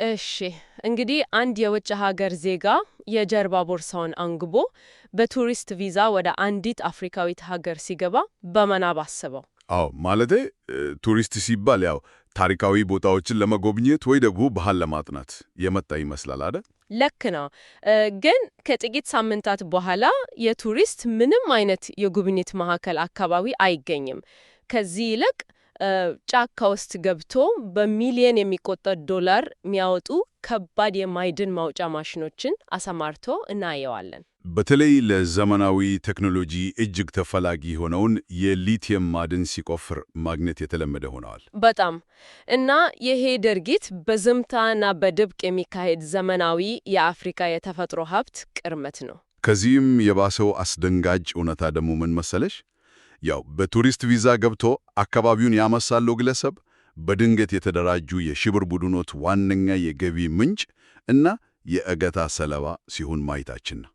እሺ እንግዲህ አንድ የውጭ ሀገር ዜጋ የጀርባ ቦርሳውን አንግቦ በቱሪስት ቪዛ ወደ አንዲት አፍሪካዊት ሀገር ሲገባ በምናብ አስበው። አዎ ማለቴ ቱሪስት ሲባል ያው ታሪካዊ ቦታዎችን ለመጎብኘት ወይ ደግሞ ባህል ለማጥናት የመጣ ይመስላል አይደል? ልክ ነው። ግን ከጥቂት ሳምንታት በኋላ የቱሪስት ምንም አይነት የጉብኝት ማዕከል አካባቢ አይገኝም። ከዚህ ይልቅ ጫካ ውስጥ ገብቶ በሚሊዮን የሚቆጠር ዶላር የሚያወጡ ከባድ የማዕድን ማውጫ ማሽኖችን አሰማርቶ እናየዋለን። በተለይ ለዘመናዊ ቴክኖሎጂ እጅግ ተፈላጊ የሆነውን የሊቲየም ማዕድን ሲቆፍር ማግኘት የተለመደ ሆነዋል። በጣም እና ይሄ ድርጊት በዝምታና በድብቅ የሚካሄድ ዘመናዊ የአፍሪካ የተፈጥሮ ሀብት ቅርመት ነው። ከዚህም የባሰው አስደንጋጭ እውነታ ደግሞ ምን መሰለሽ? ያው በቱሪስት ቪዛ ገብቶ አካባቢውን ያመሳለው ግለሰብ በድንገት የተደራጁ የሽብር ቡድኖች ዋነኛ የገቢ ምንጭ እና የእገታ ሰለባ ሲሆን ማየታችን ነው።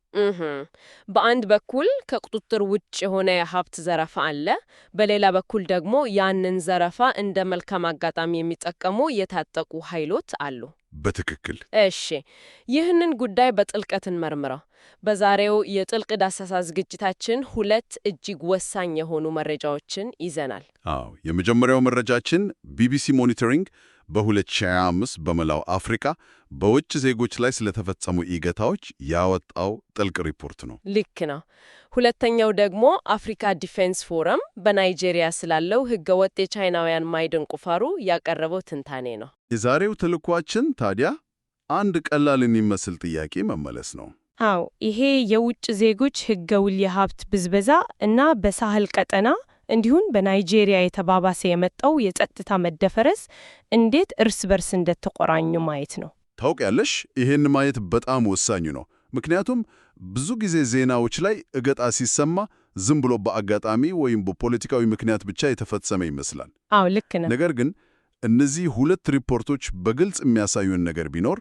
በአንድ በኩል ከቁጥጥር ውጭ የሆነ የሀብት ዘረፋ አለ፣ በሌላ በኩል ደግሞ ያንን ዘረፋ እንደ መልካም አጋጣሚ የሚጠቀሙ የታጠቁ ኃይሎች አሉ። በትክክል። እሺ፣ ይህንን ጉዳይ በጥልቀት እንመርምረው። በዛሬው የጥልቅ ዳሰሳ ዝግጅታችን ሁለት እጅግ ወሳኝ የሆኑ መረጃዎችን ይዘናል። አዎ፣ የመጀመሪያው መረጃችን ቢቢሲ ሞኒተሪንግ በ2025 በመላው አፍሪካ በውጭ ዜጎች ላይ ስለተፈጸሙ እገታዎች ያወጣው ጥልቅ ሪፖርት ነው። ልክ ነው። ሁለተኛው ደግሞ አፍሪካ ዲፌንስ ፎረም በናይጄሪያ ስላለው ህገወጥ የቻይናውያን ማዕድን ቁፋሮ ያቀረበው ትንታኔ ነው። የዛሬው ተልዕኳችን ታዲያ አንድ ቀላል የሚመስል ጥያቄ መመለስ ነው። አዎ፣ ይሄ የውጭ ዜጎች ህገወጥ የሀብት ብዝበዛ እና በሳህል ቀጠና እንዲሁም በናይጄሪያ የተባባሰ የመጣው የጸጥታ መደፈረስ እንዴት እርስ በርስ እንደተቆራኙ ማየት ነው። ታውቂያለሽ፣ ይህን ማየት በጣም ወሳኝ ነው። ምክንያቱም ብዙ ጊዜ ዜናዎች ላይ እገታ ሲሰማ ዝም ብሎ በአጋጣሚ ወይም በፖለቲካዊ ምክንያት ብቻ የተፈጸመ ይመስላል። አዎ ልክ ነው። ነገር ግን እነዚህ ሁለት ሪፖርቶች በግልጽ የሚያሳዩን ነገር ቢኖር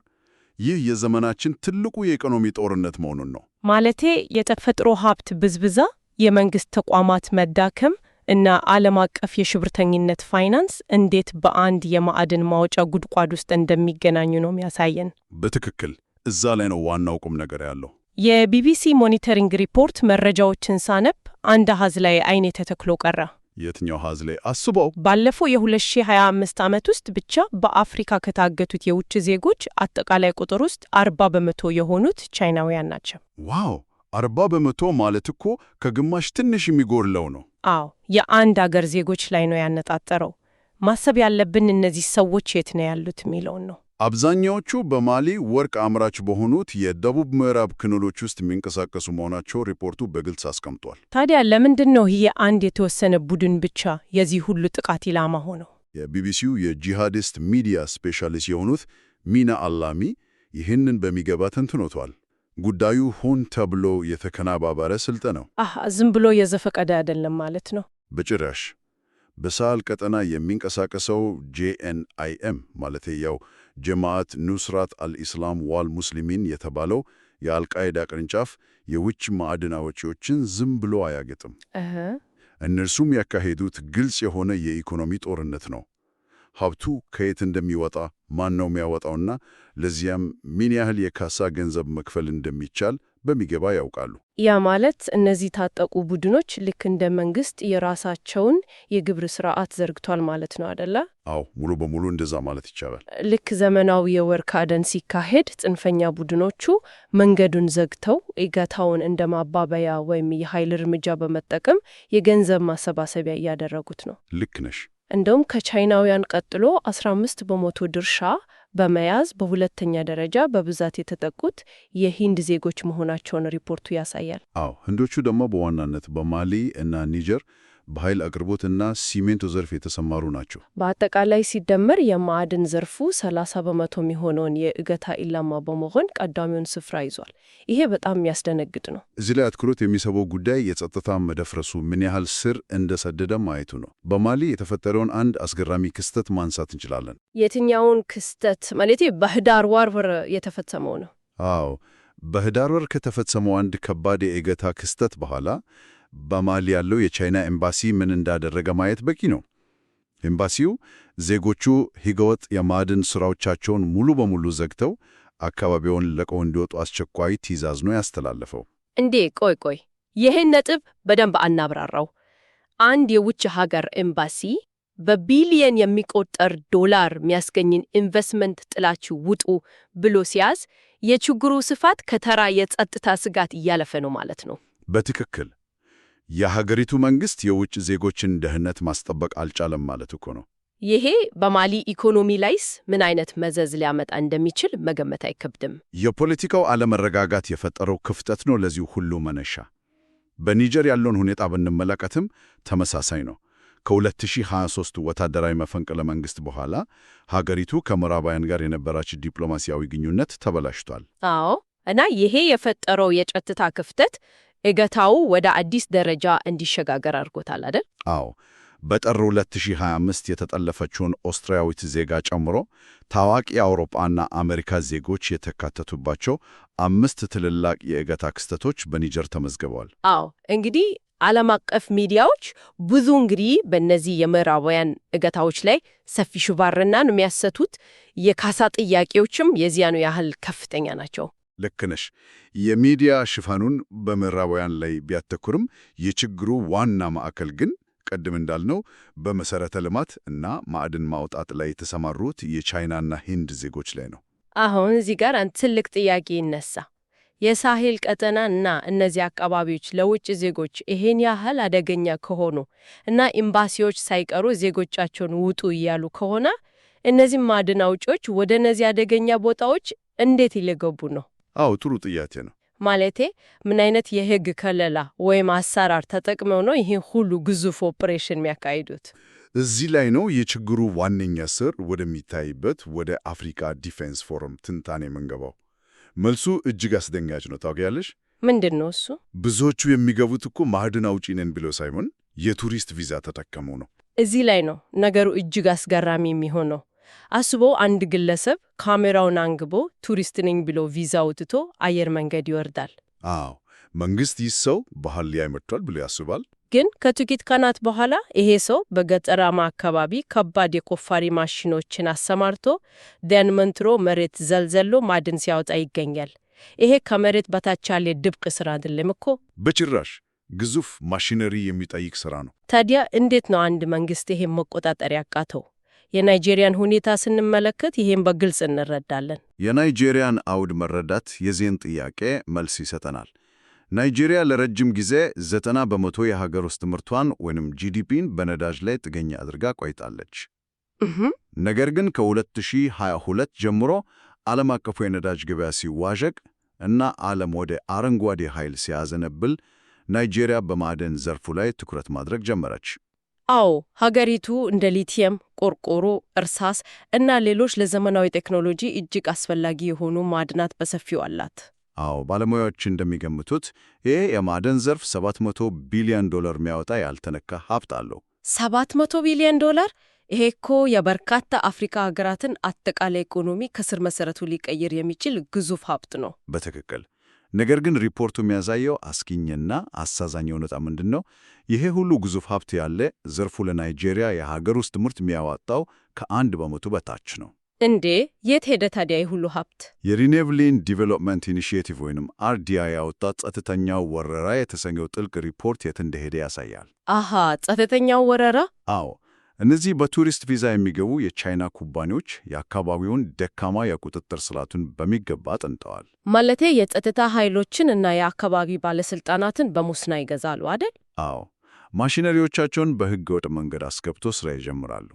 ይህ የዘመናችን ትልቁ የኢኮኖሚ ጦርነት መሆኑን ነው። ማለቴ የተፈጥሮ ሀብት ብዝበዛ፣ የመንግስት ተቋማት መዳከም እና ዓለም አቀፍ የሽብርተኝነት ፋይናንስ እንዴት በአንድ የማዕድን ማውጫ ጉድጓድ ውስጥ እንደሚገናኙ ነው የሚያሳየን። በትክክል እዛ ላይ ነው ዋናው ቁም ነገር ያለው። የቢቢሲ ሞኒተሪንግ ሪፖርት መረጃዎችን ሳነብ አንድ አሃዝ ላይ አይኔ ተተክሎ ቀረ። የትኛው አሃዝ ላይ? አስበው። ባለፈው የ2025 ዓመት ውስጥ ብቻ በአፍሪካ ከታገቱት የውጭ ዜጎች አጠቃላይ ቁጥር ውስጥ 40 በመቶ የሆኑት ቻይናውያን ናቸው። ዋው! 40 በመቶ ማለት እኮ ከግማሽ ትንሽ የሚጎርለው ነው። አዎ፣ የአንድ አገር ዜጎች ላይ ነው ያነጣጠረው። ማሰብ ያለብን እነዚህ ሰዎች የት ነው ያሉት የሚለውን ነው። አብዛኛዎቹ በማሊ ወርቅ አምራች በሆኑት የደቡብ ምዕራብ ክልሎች ውስጥ የሚንቀሳቀሱ መሆናቸው ሪፖርቱ በግልጽ አስቀምጧል። ታዲያ ለምንድን ነው ይህ አንድ የተወሰነ ቡድን ብቻ የዚህ ሁሉ ጥቃት ኢላማ ሆነው? የቢቢሲው የጂሃዲስት ሚዲያ ስፔሻሊስት የሆኑት ሚና አላሚ ይህንን በሚገባ ተንትኖቷል። ጉዳዩ ሆን ተብሎ የተከናባበረ ስልት ነው። ዝም ብሎ የዘፈቀደ አይደለም ማለት ነው። በጭራሽ። በሳህል ቀጠና የሚንቀሳቀሰው JNIM ማለት ያው ጀማዓት ኑስራት አልኢስላም ዋል ሙስሊሚን የተባለው የአልቃይዳ ቅርንጫፍ የውጭ ማዕድን አውጪዎችን ዝም ብሎ አያገጥም። እነርሱም ያካሄዱት ግልጽ የሆነ የኢኮኖሚ ጦርነት ነው። ሀብቱ ከየት እንደሚወጣ፣ ማን ነው የሚያወጣውና ለዚያም ምን ያህል የካሳ ገንዘብ መክፈል እንደሚቻል በሚገባ ያውቃሉ። ያ ማለት እነዚህ ታጠቁ ቡድኖች ልክ እንደ መንግስት የራሳቸውን የግብር ስርዓት ዘርግቷል ማለት ነው አይደለ? አዎ፣ ሙሉ በሙሉ እንደዛ ማለት ይቻላል። ልክ ዘመናዊ የወርቅ አደን ሲካሄድ ጽንፈኛ ቡድኖቹ መንገዱን ዘግተው እገታውን እንደ ማባበያ ወይም የኃይል እርምጃ በመጠቀም የገንዘብ ማሰባሰቢያ እያደረጉት ነው። ልክ ነሽ። እንደውም ከቻይናውያን ቀጥሎ 15 በመቶ ድርሻ በመያዝ በሁለተኛ ደረጃ በብዛት የተጠቁት የሂንድ ዜጎች መሆናቸውን ሪፖርቱ ያሳያል። አዎ፣ ህንዶቹ ደግሞ በዋናነት በማሊ እና ኒጀር በኃይል አቅርቦትና ሲሚንቶ ዘርፍ የተሰማሩ ናቸው። በአጠቃላይ ሲደመር የማዕድን ዘርፉ 30 በመቶ የሚሆነውን የእገታ ኢላማ በመሆን ቀዳሚውን ስፍራ ይዟል። ይሄ በጣም የሚያስደነግጥ ነው። እዚህ ላይ አትኩሮት የሚስበው ጉዳይ የጸጥታ መደፍረሱ ምን ያህል ስር እንደሰደደ ማየቱ ነው። በማሊ የተፈጠረውን አንድ አስገራሚ ክስተት ማንሳት እንችላለን። የትኛውን ክስተት? ማለቴ በህዳር ወር የተፈጸመው ነው። አዎ፣ በህዳር ወር ከተፈጸመው አንድ ከባድ የእገታ ክስተት በኋላ በማሊ ያለው የቻይና ኤምባሲ ምን እንዳደረገ ማየት በቂ ነው። ኤምባሲው ዜጎቹ ሕገወጥ የማዕድን ሥራዎቻቸውን ሙሉ በሙሉ ዘግተው አካባቢውን ለቀው እንዲወጡ አስቸኳይ ትዕዛዝ ነው ያስተላለፈው። እንዴ ቆይ፣ ይህን ነጥብ በደንብ አናብራራው። አንድ የውጭ ሀገር ኤምባሲ በቢሊየን የሚቆጠር ዶላር የሚያስገኝን ኢንቨስትመንት ጥላችሁ ውጡ ብሎ ሲያዝ የችግሩ ስፋት ከተራ የጸጥታ ስጋት እያለፈ ነው ማለት ነው። በትክክል የሀገሪቱ መንግሥት የውጭ ዜጎችን ደህንነት ማስጠበቅ አልቻለም ማለት እኮ ነው። ይሄ በማሊ ኢኮኖሚ ላይስ ምን አይነት መዘዝ ሊያመጣ እንደሚችል መገመት አይከብድም። የፖለቲካው አለመረጋጋት የፈጠረው ክፍተት ነው ለዚሁ ሁሉ መነሻ። በኒጀር ያለውን ሁኔታ ብንመለከትም ተመሳሳይ ነው። ከ2023 ወታደራዊ መፈንቅለ መንግሥት በኋላ ሀገሪቱ ከምዕራባውያን ጋር የነበራች ዲፕሎማሲያዊ ግንኙነት ተበላሽቷል። አዎ፣ እና ይሄ የፈጠረው የጸጥታ ክፍተት እገታው ወደ አዲስ ደረጃ እንዲሸጋገር አድርጎታል አይደል? አዎ። በጥር 2025 የተጠለፈችውን ኦስትሪያዊት ዜጋ ጨምሮ ታዋቂ የአውሮፓና አሜሪካ ዜጎች የተካተቱባቸው 5 ትልልቅ የእገታ ክስተቶች በኒጀር ተመዝግበዋል። አዎ እንግዲህ ዓለም አቀፍ ሚዲያዎች ብዙ በእነዚህ የምዕራባውያን እገታዎች ላይ ሰፊ ሽባርናን የሚያሰቱት የካሳ ጥያቄዎችም የዚያኑ ያህል ከፍተኛ ናቸው። ልክ ነሽ። የሚዲያ ሽፋኑን በምዕራባውያን ላይ ቢያተኩርም የችግሩ ዋና ማዕከል ግን ቀደም እንዳልነው በመሰረተ ልማት እና ማዕድን ማውጣት ላይ የተሰማሩት የቻይናና ሂንድ ዜጎች ላይ ነው። አሁን እዚህ ጋር አንድ ትልቅ ጥያቄ ይነሳ። የሳሄል ቀጠና እና እነዚህ አካባቢዎች ለውጭ ዜጎች ይሄን ያህል አደገኛ ከሆኑ እና ኤምባሲዎች ሳይቀሩ ዜጎቻቸውን ውጡ እያሉ ከሆነ እነዚህ ማዕድን አውጪዎች ወደ እነዚህ አደገኛ ቦታዎች እንዴት ሊገቡ ነው? አዎ ጥሩ ጥያቄ ነው። ማለቴ ምን አይነት የሕግ ከለላ ወይም አሰራር ተጠቅመው ነው ይሄን ሁሉ ግዙፍ ኦፕሬሽን የሚያካሂዱት? እዚህ ላይ ነው የችግሩ ዋነኛ ስር ወደሚታይበት ወደ አፍሪካ ዲፌንስ ፎረም ትንታኔ የምንገባው። መልሱ እጅግ አስደንጋጭ ነው። ታውቂያለሽ? ምንድን ነው እሱ? ብዙዎቹ የሚገቡት እኮ ማዕድን አውጪ ነን ብለው ሳይሆን የቱሪስት ቪዛ ተጠቀመው ነው። እዚህ ላይ ነው ነገሩ እጅግ አስገራሚ የሚሆነው። አስቦ አንድ ግለሰብ ካሜራውን አንግቦ ቱሪስት ነኝ ብሎ ቪዛ አውጥቶ አየር መንገድ ይወርዳል። አዎ መንግስት ይህ ሰው ባህል ሊያይ መጥቷል ብሎ ያስባል። ግን ከጥቂት ቀናት በኋላ ይሄ ሰው በገጠራማ አካባቢ ከባድ የቆፋሪ ማሽኖችን አሰማርቶ ደንመንትሮ መሬት ዘልዘሎ ማዕድን ሲያወጣ ይገኛል። ይሄ ከመሬት በታች ያለ ድብቅ ስራ አይደለም እኮ። በጭራሽ ግዙፍ ማሽነሪ የሚጠይቅ ስራ ነው። ታዲያ እንዴት ነው አንድ መንግስት ይሄን መቆጣጠር ያቃተው? የናይጄሪያን ሁኔታ ስንመለከት ይሄን በግልጽ እንረዳለን። የናይጄሪያን አውድ መረዳት የዚህን ጥያቄ መልስ ይሰጠናል። ናይጄሪያ ለረጅም ጊዜ 90% የሀገር ውስጥ ምርቷን ወይንም ጂዲፒን በነዳጅ ላይ ጥገኛ አድርጋ ቆይታለች። ነገር ግን ከ2022 ጀምሮ ዓለም አቀፉ የነዳጅ ገበያ ሲዋዠቅ እና ዓለም ወደ አረንጓዴ ኃይል ሲያዘነብል ናይጄሪያ በማዕድን ዘርፉ ላይ ትኩረት ማድረግ ጀመረች። አዎ ሀገሪቱ እንደ ሊቲየም፣ ቆርቆሮ፣ እርሳስ እና ሌሎች ለዘመናዊ ቴክኖሎጂ እጅግ አስፈላጊ የሆኑ ማዕድናት በሰፊው አላት። አዎ ባለሙያዎች እንደሚገምቱት ይህ የማዕድን ዘርፍ $700 ቢሊዮን የሚያወጣ ያልተነካ ሀብት አለው። $700 ቢሊዮን? ይሄ እኮ የበርካታ አፍሪካ ሀገራትን አጠቃላይ ኢኮኖሚ ከስር መሰረቱ ሊቀይር የሚችል ግዙፍ ሀብት ነው። በትክክል። ነገር ግን ሪፖርቱ የሚያሳየው አስጊኝና አሳዛኝ እውነታ ምንድን ነው? ይሄ ሁሉ ግዙፍ ሀብት ያለ ዘርፉ ለናይጄሪያ የሀገር ውስጥ ምርት የሚያወጣው ከ1% በታች ነው። እንዴ የት ሄደ ታዲያ ይህ ሁሉ ሀብት? የሪኔቭሊን ዲቨሎፕመንት ኢኒሺዬቲቭ ወይንም RDI ያወጣው ጸጥተኛው ወረራ የተሰኘው ጥልቅ ሪፖርት የት እንደሄደ ያሳያል። አሃ ጸጥተኛው ወረራ? አዎ እነዚህ በቱሪስት ቪዛ የሚገቡ የቻይና ኩባንያዎች የአካባቢውን ደካማ የቁጥጥር ስርዓቱን በሚገባ አጥንተዋል። ማለቴ የጸጥታ ኃይሎችን እና የአካባቢ ባለስልጣናትን በሙስና ይገዛሉ አይደል? አዎ ማሽነሪዎቻቸውን በሕገወጥ መንገድ አስገብቶ ስራ ይጀምራሉ።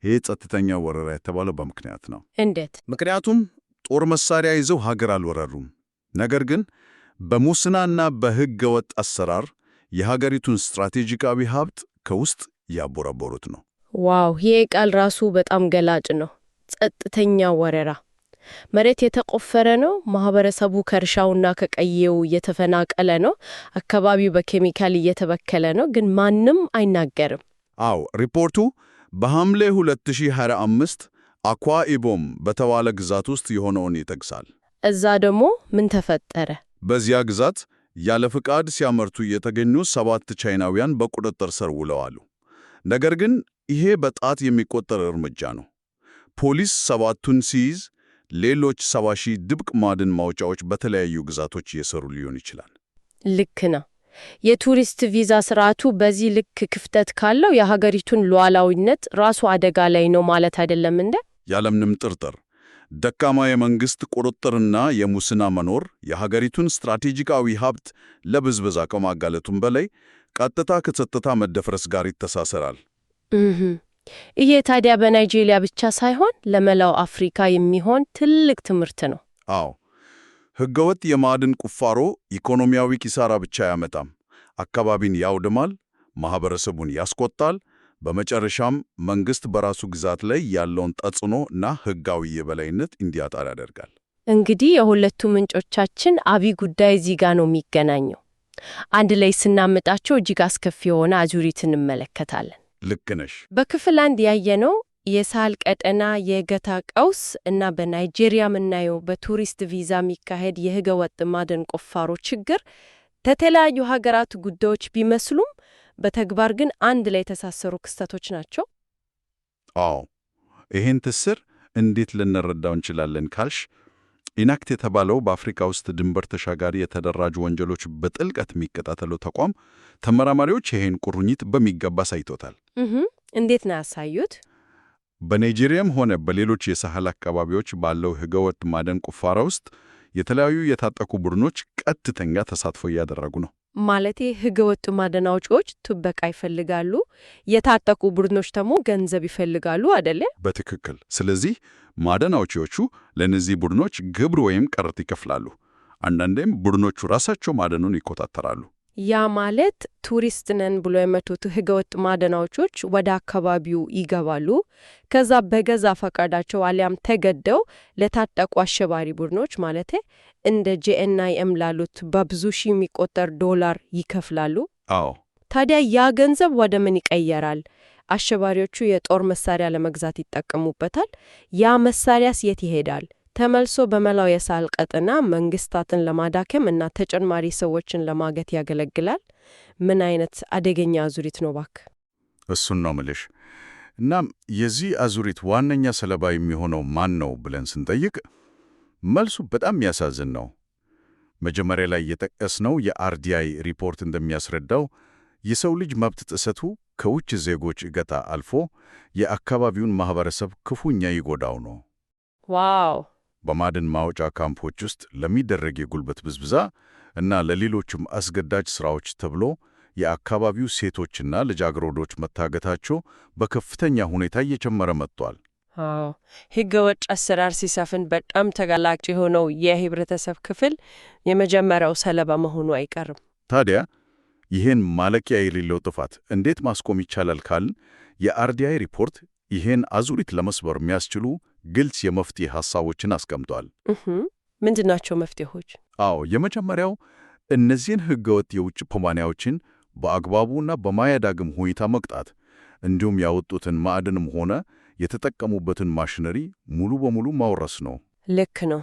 ይህ ጸጥተኛ ወረራ የተባለው በምክንያት ነው። እንዴት? ምክንያቱም ጦር መሳሪያ ይዘው ሀገር አልወረሩም። ነገር ግን በሙስናና በሕገወጥ አሰራር የሀገሪቱን ስትራቴጂካዊ ሀብት ከውስጥ ያቦረቦሩት ነው። ዋው! ይሄ ቃል ራሱ በጣም ገላጭ ነው። ጸጥተኛ ወረራ። መሬት የተቆፈረ ነው፣ ማህበረሰቡ ከእርሻውና ከቀየው እየተፈናቀለ ነው፣ አካባቢው በኬሚካል እየተበከለ ነው፣ ግን ማንም አይናገርም። አዎ ሪፖርቱ በሐምሌ 2025 አኳ ኢቦም በተባለ ግዛት ውስጥ የሆነውን ይጠቅሳል። እዛ ደግሞ ምን ተፈጠረ? በዚያ ግዛት ያለ ፍቃድ ሲያመርቱ የተገኙ 7 ቻይናውያን በቁጥጥር ስር ውለዋል። ነገር ግን ይሄ በጣት የሚቆጠር እርምጃ ነው። ፖሊስ 7ቱን ሲይዝ ሌሎች 70,000 ድብቅ ማዕድን ማውጫዎች በተለያዩ ግዛቶች እየሰሩ ሊሆን ይችላል። ልክ ነው። የቱሪስት ቪዛ ስርዓቱ በዚህ ልክ ክፍተት ካለው የሀገሪቱን ሉዓላዊነት ራሱ አደጋ ላይ ነው ማለት አይደለም እንዴ? ያለምንም ጥርጥር ደካማ የመንግስት ቁጥጥርና የሙስና መኖር የሀገሪቱን ስትራቴጂካዊ ሀብት ለብዝበዛ ከማጋለጡም በላይ ቀጥታ ከጸጥታ መደፍረስ ጋር ይተሳሰራል። ይሄ ታዲያ በናይጄሪያ ብቻ ሳይሆን ለመላው አፍሪካ የሚሆን ትልቅ ትምህርት ነው። አዎ፣ ህገወጥ የማዕድን ቁፋሮ ኢኮኖሚያዊ ኪሳራ ብቻ አያመጣም፣ አካባቢን ያውድማል፣ ማህበረሰቡን ያስቆጣል፣ በመጨረሻም መንግስት በራሱ ግዛት ላይ ያለውን ተጽዕኖ እና ህጋዊ የበላይነት እንዲያጣ ያደርጋል። እንግዲህ የሁለቱ ምንጮቻችን አብይ ጉዳይ እዚህ ጋር ነው የሚገናኘው። አንድ ላይ ስናመጣቸው እጅግ አስከፊ የሆነ አዙሪት እንመለከታለን። ልክ ነሽ። በክፍል 1 ያየነው የሳህል ቀጠና የእገታ ቀውስ እና በናይጄሪያ የምናየው በቱሪስት ቪዛ የሚካሄድ የህገወጥ ማዕድን ቁፋሮ ችግር ከተለያዩ ሀገራት ጉዳዮች ቢመስሉም በተግባር ግን አንድ ላይ የተሳሰሩ ክስተቶች ናቸው። አዎ፣ ይህን ትስር እንዴት ልንረዳው እንችላለን ካልሽ፣ ኢናክት የተባለው በአፍሪካ ውስጥ ድንበር ተሻጋሪ የተደራጁ ወንጀሎች በጥልቀት የሚከታተለው ተቋም ተመራማሪዎች ይህን ቁርኝት በሚገባ አሳይቶታል። እንዴት ነው ያሳዩት? በናይጄሪያም ሆነ በሌሎች የሳህል አካባቢዎች ባለው ህገወጥ ማዕድን ቁፋሮ ውስጥ የተለያዩ የታጠቁ ቡድኖች ቀጥተኛ ተሳትፎ እያደረጉ ነው። ማለቴ ህገወጥ ማዕድን አውጪዎች ጥበቃ ይፈልጋሉ፣ የታጠቁ ቡድኖች ደግሞ ገንዘብ ይፈልጋሉ አይደለ? በትክክል። ስለዚህ ማዕድን አውጪዎቹ ለእነዚህ ቡድኖች ግብር ወይም ቀረጥ ይከፍላሉ። አንዳንዴም ቡድኖቹ ራሳቸው ማዕድኑን ይቆጣጠራሉ። ያ ማለት ቱሪስት ነን ብሎ የመጡት ህገወጥ ማዕድን አውጪዎች ወደ አካባቢው ይገባሉ። ከዛ በገዛ ፈቃዳቸው አሊያም ተገደው ለታጠቁ አሸባሪ ቡድኖች ማለቴ እንደ JNIM ላሉት በብዙ ሺህ የሚቆጠር ዶላር ይከፍላሉ። አዎ። ታዲያ ያ ገንዘብ ወደ ምን ይቀየራል? አሸባሪዎቹ የጦር መሳሪያ ለመግዛት ይጠቀሙበታል። ያ መሳሪያስ የት ይሄዳል? ተመልሶ በመላው የሳህል ቀጠና መንግስታትን ለማዳከም እና ተጨማሪ ሰዎችን ለማገት ያገለግላል። ምን አይነት አደገኛ አዙሪት ነው ባክ! እሱን ነው ምልሽ። እናም የዚህ አዙሪት ዋነኛ ሰለባ የሚሆነው ማን ነው ብለን ስንጠይቅ መልሱ በጣም የሚያሳዝን ነው። መጀመሪያ ላይ የጠቀስነው የአርዲአይ ሪፖርት እንደሚያስረዳው የሰው ልጅ መብት ጥሰቱ ከውጭ ዜጎች እገታ አልፎ የአካባቢውን ማህበረሰብ ክፉኛ ይጎዳው ነው። ዋው! በማዕድን ማውጫ ካምፖች ውስጥ ለሚደረግ የጉልበት ብዝበዛ እና ለሌሎችም አስገዳጅ ስራዎች ተብሎ የአካባቢው ሴቶችና ልጃገረዶች መታገታቸው በከፍተኛ ሁኔታ እየጨመረ መጥቷል። አዎ፣ ህገወጥ አሰራር ሲሰፍን በጣም ተጋላጭ የሆነው የህብረተሰብ ክፍል የመጀመሪያው ሰለባ መሆኑ አይቀርም። ታዲያ ይህን ማለቂያ የሌለው ጥፋት እንዴት ማስቆም ይቻላል ካልን የአርዲአይ ሪፖርት ይህን አዙሪት ለመስበር የሚያስችሉ ግልጽ የመፍትሄ ሐሳቦችን አስቀምጧል። ምንድናቸው መፍትሄዎች? አዎ፣ የመጀመሪያው እነዚህን ህገወጥ የውጭ ኩባንያዎችን በአግባቡና በማያዳግም ሁኔታ መቅጣት፣ እንዲሁም ያወጡትን ማዕድንም ሆነ የተጠቀሙበትን ማሽነሪ ሙሉ በሙሉ ማውረስ ነው። ልክ ነው።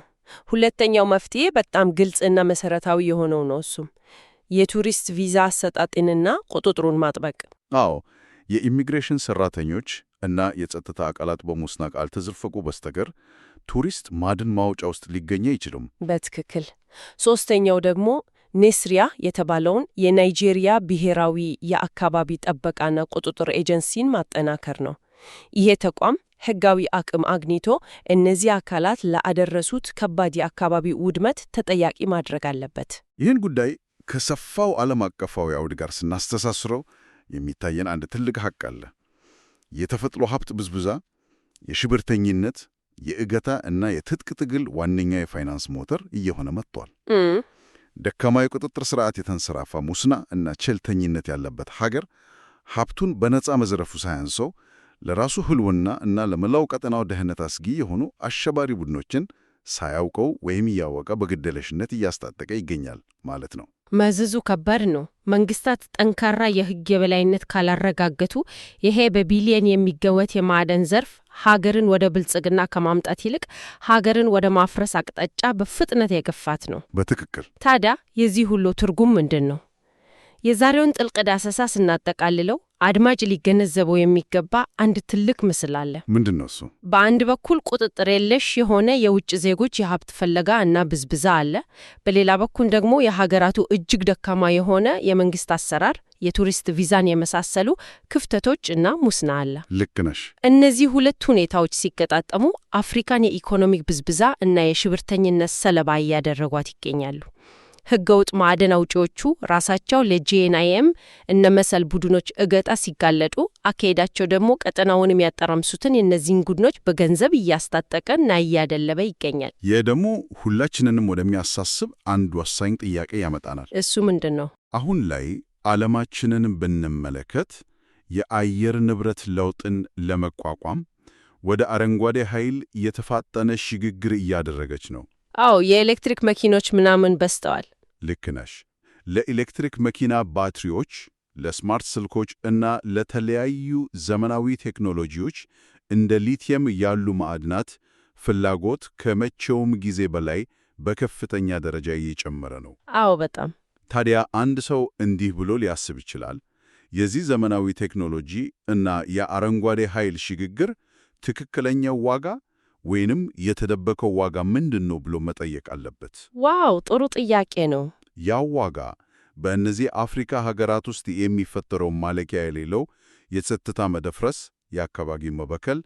ሁለተኛው መፍትሄ በጣም ግልጽና መሰረታዊ የሆነው ነው። እሱም የቱሪስት ቪዛ አሰጣጥንና ቁጥጥሩን ማጥበቅ። አዎ፣ የኢሚግሬሽን ሰራተኞች እና የጸጥታ አካላት በሙስና ካልተዘፈቁ በስተቀር ቱሪስት ማዕድን ማውጫ ውስጥ ሊገኝ አይችልም። በትክክል። ሶስተኛው ደግሞ ኔስሪያ የተባለውን የናይጄሪያ ብሔራዊ የአካባቢ ጥበቃና ቁጥጥር ኤጀንሲን ማጠናከር ነው። ይሄ ተቋም ህጋዊ አቅም አግኝቶ እነዚህ አካላት ላደረሱት ከባድ የአካባቢ ውድመት ተጠያቂ ማድረግ አለበት። ይህን ጉዳይ ከሰፋው ዓለም አቀፋዊ አውድ ጋር ስናስተሳስረው የሚታየን አንድ ትልቅ ሐቅ አለ። የተፈጥሮ ሀብት ብዝበዛ፣ የሽብርተኝነት፣ የእገታ እና የትጥቅ ትግል ዋነኛ የፋይናንስ ሞተር እየሆነ መጥቷል። ደካማ የቁጥጥር ስርዓት፣ የተንሰራፋ ሙስና እና ቸልተኝነት ያለበት ሀገር ሀብቱን በነፃ መዝረፉ ሳያንሰው ለራሱ ህልውና እና ለመላው ቀጠናው ደህንነት አስጊ የሆኑ አሸባሪ ቡድኖችን ሳያውቀው ወይም እያወቀ በግደለሽነት እያስታጠቀ ይገኛል ማለት ነው። መዘዙ ከባድ ነው። መንግስታት ጠንካራ የህግ የበላይነት ካላረጋገጡ ይሄ በቢሊየን የሚገወት የማዕድን ዘርፍ ሀገርን ወደ ብልጽግና ከማምጣት ይልቅ ሀገርን ወደ ማፍረስ አቅጣጫ በፍጥነት የገፋት ነው። በትክክል። ታዲያ የዚህ ሁሉ ትርጉም ምንድን ነው? የዛሬውን ጥልቅ ዳሰሳ ስናጠቃልለው አድማጭ ሊገነዘበው የሚገባ አንድ ትልቅ ምስል አለ። ምንድነው እሱ? በአንድ በኩል ቁጥጥር የለሽ የሆነ የውጭ ዜጎች የሀብት ፍለጋ እና ብዝበዛ አለ። በሌላ በኩል ደግሞ የሀገራቱ እጅግ ደካማ የሆነ የመንግስት አሰራር፣ የቱሪስት ቪዛን የመሳሰሉ ክፍተቶች እና ሙስና አለ። ልክ ነሽ። እነዚህ ሁለት ሁኔታዎች ሲገጣጠሙ አፍሪካን የኢኮኖሚክ ብዝበዛ እና የሽብርተኝነት ሰለባ እያደረጓት ይገኛሉ። ህገወጥ ማዕድን አውጪዎቹ ራሳቸው ለጂኤንአይኤም እነ መሰል ቡድኖች እገታ ሲጋለጡ፣ አካሄዳቸው ደግሞ ቀጠናውን የሚያጠራምሱትን የእነዚህን ቡድኖች በገንዘብ እያስታጠቀና እያደለበ ይገኛል። ይህ ደግሞ ሁላችንንም ወደሚያሳስብ አንድ ወሳኝ ጥያቄ ያመጣናል። እሱ ምንድን ነው? አሁን ላይ ዓለማችንን ብንመለከት የአየር ንብረት ለውጥን ለመቋቋም ወደ አረንጓዴ ኃይል የተፋጠነ ሽግግር እያደረገች ነው። አዎ፣ የኤሌክትሪክ መኪኖች ምናምን በዝተዋል። ልክ ነሽ። ለኤሌክትሪክ መኪና ባትሪዎች፣ ለስማርት ስልኮች እና ለተለያዩ ዘመናዊ ቴክኖሎጂዎች እንደ ሊቲየም ያሉ ማዕድናት ፍላጎት ከመቼውም ጊዜ በላይ በከፍተኛ ደረጃ እየጨመረ ነው። አዎ፣ በጣም። ታዲያ አንድ ሰው እንዲህ ብሎ ሊያስብ ይችላል። የዚህ ዘመናዊ ቴክኖሎጂ እና የአረንጓዴ ኃይል ሽግግር ትክክለኛው ዋጋ ወይንም የተደበቀው ዋጋ ምንድን ነው ብሎ መጠየቅ አለበት። ዋው፣ ጥሩ ጥያቄ ነው። ያው ዋጋ በእነዚህ አፍሪካ ሀገራት ውስጥ የሚፈጠረው ማለቂያ የሌለው የጸጥታ መደፍረስ፣ የአካባቢ መበከል፣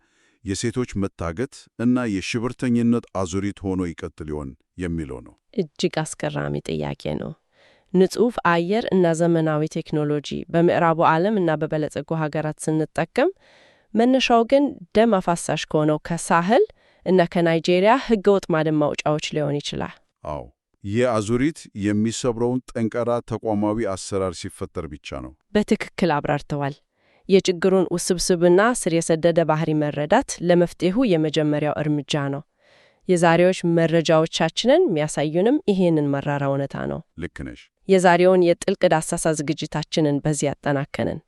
የሴቶች መታገት እና የሽብርተኝነት አዙሪት ሆኖ ይቀጥል ይሆን የሚለው ነው። እጅግ አስገራሚ ጥያቄ ነው። ንጹህ አየር እና ዘመናዊ ቴክኖሎጂ በምዕራቡ ዓለም እና በበለጸጉ ሀገራት ስንጠቀም መነሻው ግን ደም አፋሳሽ ከሆነው ከሳህል እና ከናይጄሪያ ህገወጥ ማዕድን ማውጫዎች ሊሆን ይችላል። አዎ፣ ይህ አዙሪት የሚሰብረውን ጠንካራ ተቋማዊ አሰራር ሲፈጠር ብቻ ነው። በትክክል አብራርተዋል። የችግሩን ውስብስብና ስር የሰደደ ባህሪ መረዳት ለመፍትሄው የመጀመሪያው እርምጃ ነው። የዛሬዎች መረጃዎቻችንን የሚያሳዩንም ይሄንን መራራ እውነታ ነው። ልክ ነሽ። የዛሬውን የጥልቅ ዳሰሳ ዝግጅታችንን በዚህ ያጠናከንን።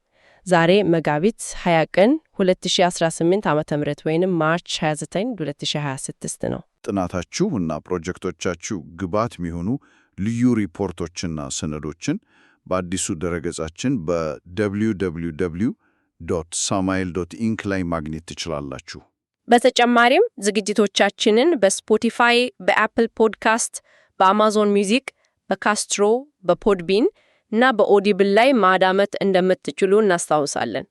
ዛሬ መጋቢት 20 ቀን 2018 ዓ.ም ወይንም ማርች 29 2026 ነው። ጥናታችሁ እና ፕሮጀክቶቻችሁ ግብዓት የሚሆኑ ልዩ ሪፖርቶችና ሰነዶችን በአዲሱ ድረገጻችን በwww.samail.inc ላይ ማግኘት ትችላላችሁ። በተጨማሪም ዝግጅቶቻችንን በስፖቲፋይ፣ በአፕል ፖድካስት፣ በአማዞን ሚውዚክ፣ በካስትሮ፣ በፖድቢን እና በኦዲብል ላይ ማዳመጥ እንደምትችሉ እናስታውሳለን።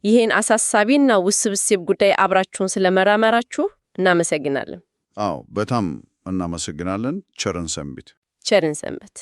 ይህን አሳሳቢና ውስብስብ ጉዳይ አብራችሁን ስለመራመራችሁ እናመሰግናለን። አዎ፣ በጣም እናመሰግናለን። ቸርን ሰንብት።